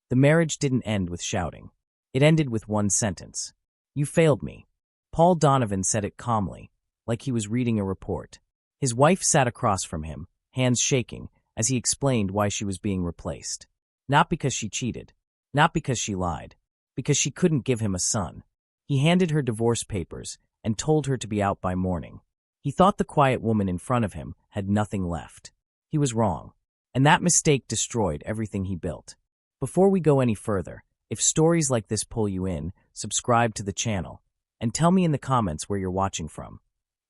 The marriage didn't end with shouting. It ended with one sentence. "You failed me." Paul Donovan said it calmly, like he was reading a report. His wife sat across from him, hands shaking, as he explained why she was being replaced. Not because she cheated. Not because she lied. Because she couldn't give him a son. He handed her divorce papers and told her to be out by morning. He thought the quiet woman in front of him had nothing left. He was wrong. And that mistake destroyed everything he built. Before we go any further, if stories like this pull you in, subscribe to the channel, and tell me in the comments where you're watching from.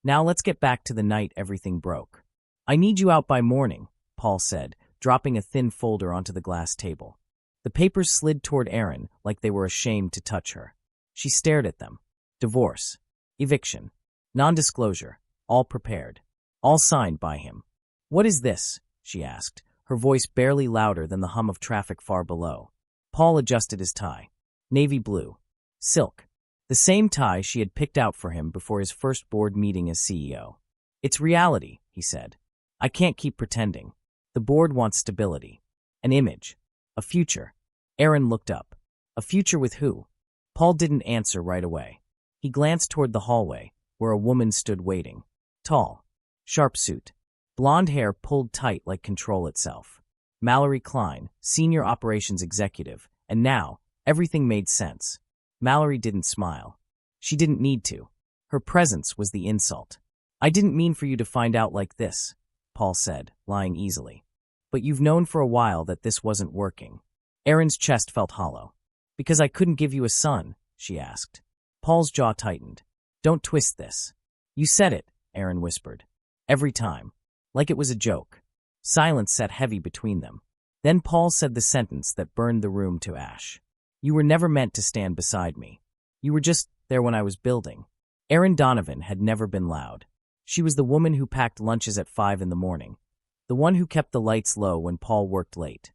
Now let's get back to the night everything broke. "I need you out by morning," Paul said, dropping a thin folder onto the glass table. The papers slid toward Erin like they were ashamed to touch her. She stared at them. Divorce, eviction, non-disclosure, all prepared, all signed by him. "What is this?" she asked, her voice barely louder than the hum of traffic far below. Paul adjusted his tie. Navy blue. Silk. The same tie she had picked out for him before his first board meeting as CEO. "It's reality," he said. "I can't keep pretending. The board wants stability. An image. A future." Erin looked up. A future with who? Paul didn't answer right away. He glanced toward the hallway, where a woman stood waiting. Tall. Sharp suit. Blonde hair pulled tight like control itself. Mallory Klein, senior operations executive, and now, everything made sense. Mallory didn't smile. She didn't need to. Her presence was the insult. "I didn't mean for you to find out like this," Paul said, lying easily. "But you've known for a while that this wasn't working." Erin's chest felt hollow. "Because I couldn't give you a son?" she asked. Paul's jaw tightened. "Don't twist this." "You said it," Erin whispered. "Every time. Like it was a joke." Silence sat heavy between them. Then Paul said the sentence that burned the room to ash. "You were never meant to stand beside me. You were just there when I was building." Erin Donovan had never been loud. She was the woman who packed lunches at 5 in the morning, the one who kept the lights low when Paul worked late,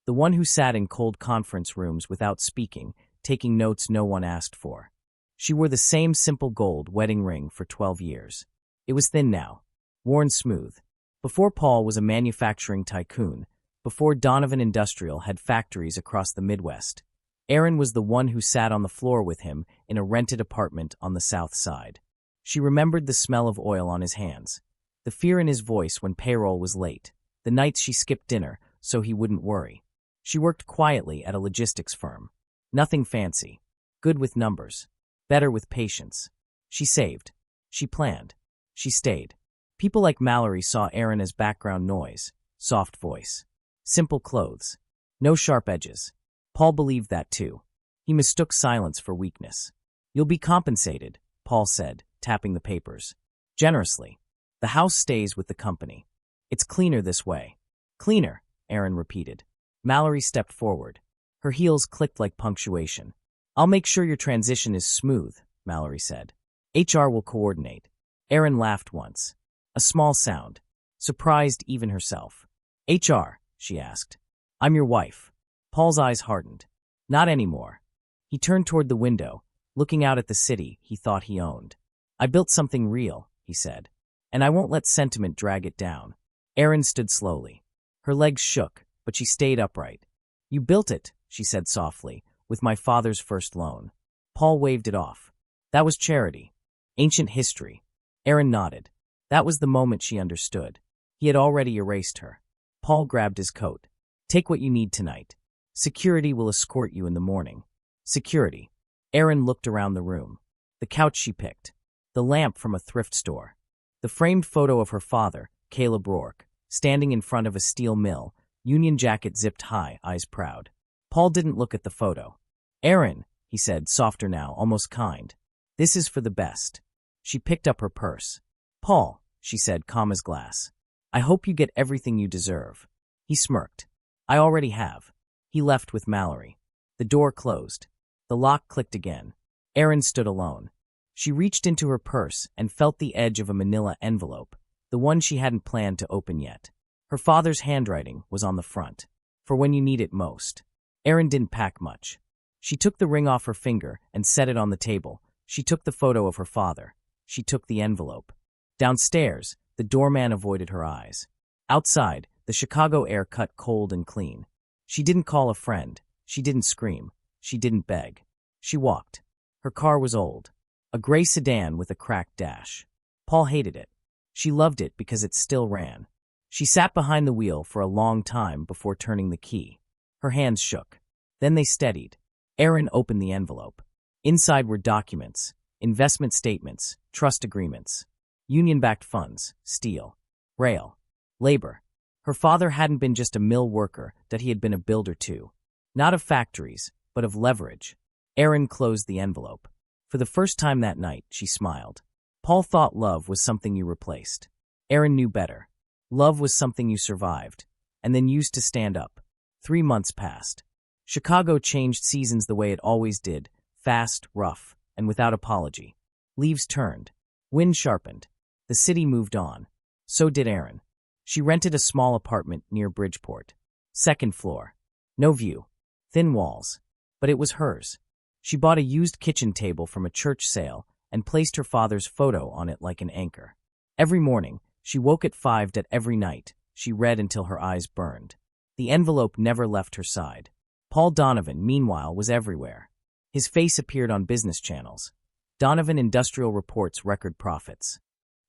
the one who sat in cold conference rooms without speaking, taking notes no one asked for. She wore the same simple gold wedding ring for 12 years. It was thin now, worn smooth. Before Paul was a manufacturing tycoon, before Donovan Industrial had factories across the Midwest, Erin was the one who sat on the floor with him in a rented apartment on the South Side. She remembered the smell of oil on his hands, the fear in his voice when payroll was late, the nights she skipped dinner so he wouldn't worry. She worked quietly at a logistics firm. Nothing fancy. Good with numbers. Better with patience. She saved. She planned. She stayed. People like Mallory saw Erin as background noise, soft voice, simple clothes, no sharp edges. Paul believed that too. He mistook silence for weakness. "You'll be compensated," Paul said, tapping the papers. "Generously. The house stays with the company. It's cleaner this way." "Cleaner," Erin repeated. Mallory stepped forward. Her heels clicked like punctuation. "I'll make sure your transition is smooth," Mallory said. "HR will coordinate." Erin laughed once. A small sound. Surprised even herself. "HR?" she asked. "I'm your wife." Paul's eyes hardened. "Not anymore." He turned toward the window, looking out at the city he thought he owned. "I built something real," he said, "and I won't let sentiment drag it down." Erin stood slowly. Her legs shook, but she stayed upright. "You built it," she said softly, "with my father's first loan." Paul waved it off. "That was charity. Ancient history." Erin nodded. That was the moment she understood. He had already erased her. Paul grabbed his coat. "Take what you need tonight. Security will escort you in the morning." Security. Erin looked around the room. The couch she picked. The lamp from a thrift store. The framed photo of her father, Caleb Rourke, standing in front of a steel mill, union jacket zipped high, eyes proud. Paul didn't look at the photo. "Erin," he said, softer now, almost kind. "This is for the best." She picked up her purse. "Paul," she said, calm as glass, "I hope you get everything you deserve." He smirked. "I already have." He left with Mallory. The door closed. The lock clicked again. Erin stood alone. She reached into her purse and felt the edge of a manila envelope, the one she hadn't planned to open yet. Her father's handwriting was on the front. "For when you need it most." Erin didn't pack much. She took the ring off her finger and set it on the table. She took the photo of her father. She took the envelope. Downstairs, the doorman avoided her eyes. Outside, the Chicago air cut cold and clean. She didn't call a friend. She didn't scream. She didn't beg. She walked. Her car was old. A gray sedan with a cracked dash. Paul hated it. She loved it because it still ran. She sat behind the wheel for a long time before turning the key. Her hands shook. Then they steadied. Aaron opened the envelope. Inside were documents, investment statements, trust agreements, union-backed funds, steel, rail, labor. Her father hadn't been just a mill worker, that he had been a builder too. Not of factories, but of leverage. Aaron closed the envelope. For the first time that night, she smiled. Paul thought love was something you replaced. Aaron knew better. Love was something you survived, and then used to stand up. 3 months passed. Chicago changed seasons the way it always did, fast, rough, and without apology. Leaves turned. Wind sharpened. The city moved on. So did Aaron. She rented a small apartment near Bridgeport. 2nd floor. No view. Thin walls. But it was hers. She bought a used kitchen table from a church sale and placed her father's photo on it like an anchor. Every morning, she woke at 5 and every night, she read until her eyes burned. The envelope never left her side. Paul Donovan, meanwhile, was everywhere. His face appeared on business channels. Donovan Industrial reports record profits.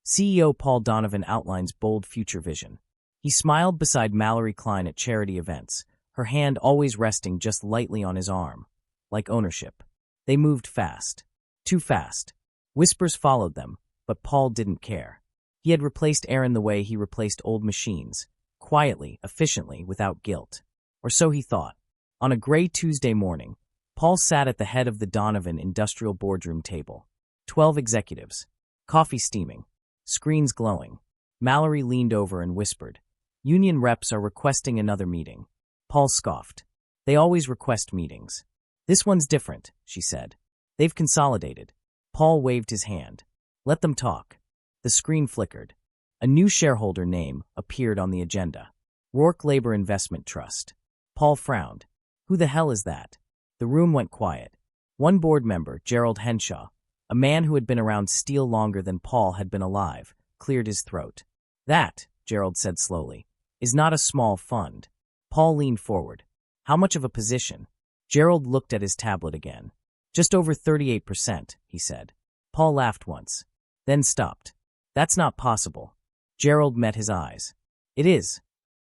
CEO Paul Donovan outlines bold future vision. He smiled beside Mallory Klein at charity events, her hand always resting just lightly on his arm, like ownership. They moved fast. Too fast. Whispers followed them, but Paul didn't care. He had replaced Aaron the way he replaced old machines, quietly, efficiently, without guilt. Or so he thought. On a gray Tuesday morning, Paul sat at the head of the Donovan Industrial boardroom table. 12 executives. Coffee steaming. Screens glowing. Mallory leaned over and whispered, "Union reps are requesting another meeting." Paul scoffed. "They always request meetings." "This one's different," she said. "They've consolidated." Paul waved his hand. "Let them talk." The screen flickered. A new shareholder name appeared on the agenda. Rourke Labor Investment Trust. Paul frowned. "Who the hell is that?" The room went quiet. One board member, Gerald Henshaw, a man who had been around steel longer than Paul had been alive, cleared his throat. "That," Gerald said slowly, "is not a small fund." Paul leaned forward. "How much of a position?" Gerald looked at his tablet again. "Just over 38%, he said. Paul laughed once, then stopped. "That's not possible." Gerald met his eyes. "It is."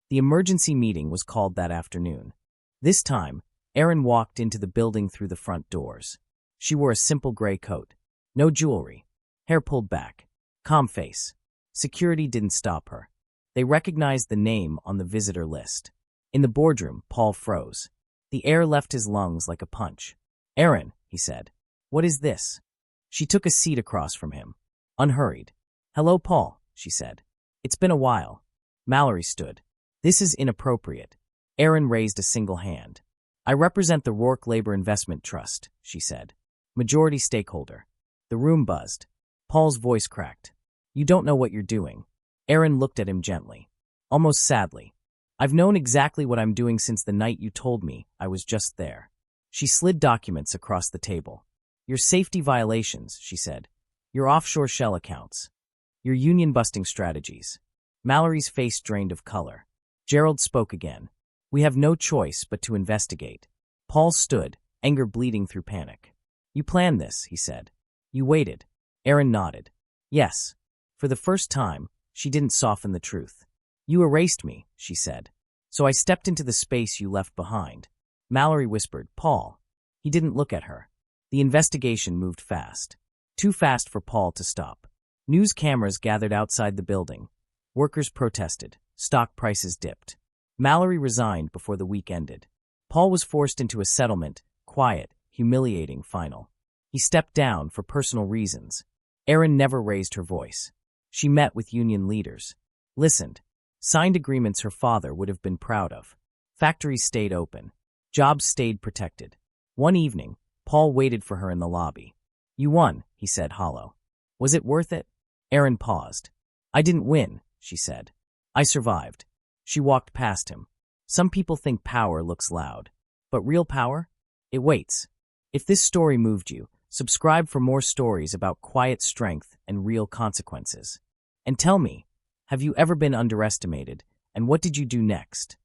The emergency meeting was called that afternoon. This time, Aaron walked into the building through the front doors. She wore a simple gray coat. No jewelry. Hair pulled back. Calm face. Security didn't stop her. They recognized the name on the visitor list. In the boardroom, Paul froze. The air left his lungs like a punch. "Aaron," he said. "What is this?" She took a seat across from him. Unhurried. "Hello, Paul," she said. "It's been a while." Mallory stood. "This is inappropriate." Aaron raised a single hand. "I represent the Rourke Labor Investment Trust," she said. "Majority stakeholder." The room buzzed. Paul's voice cracked. "You don't know what you're doing." Aaron looked at him gently, almost sadly. "I've known exactly what I'm doing since the night you told me I was just there." She slid documents across the table. "Your safety violations," she said. "Your offshore shell accounts. Your union-busting strategies." Mallory's face drained of color. Gerald spoke again. "We have no choice but to investigate." Paul stood, anger bleeding through panic. "You planned this," he said. "You waited." Aaron nodded. "Yes." For the first time, she didn't soften the truth. "You erased me," she said. "So I stepped into the space you left behind." Mallory whispered, "Paul." He didn't look at her. The investigation moved fast. Too fast for Paul to stop. News cameras gathered outside the building. Workers protested. Stock prices dipped. Mallory resigned before the week ended. Paul was forced into a settlement, quiet, humiliating, final. He stepped down for personal reasons. Aaron never raised her voice. She met with union leaders. Listened. Signed agreements her father would have been proud of. Factories stayed open. Jobs stayed protected. One evening, Paul waited for her in the lobby. "You won," he said, hollow. "Was it worth it?" Aaron paused. "I didn't win," she said. "I survived." She walked past him. Some people think power looks loud. But real power? It waits. If this story moved you, subscribe for more stories about quiet strength and real consequences. And tell me, have you ever been underestimated, and what did you do next?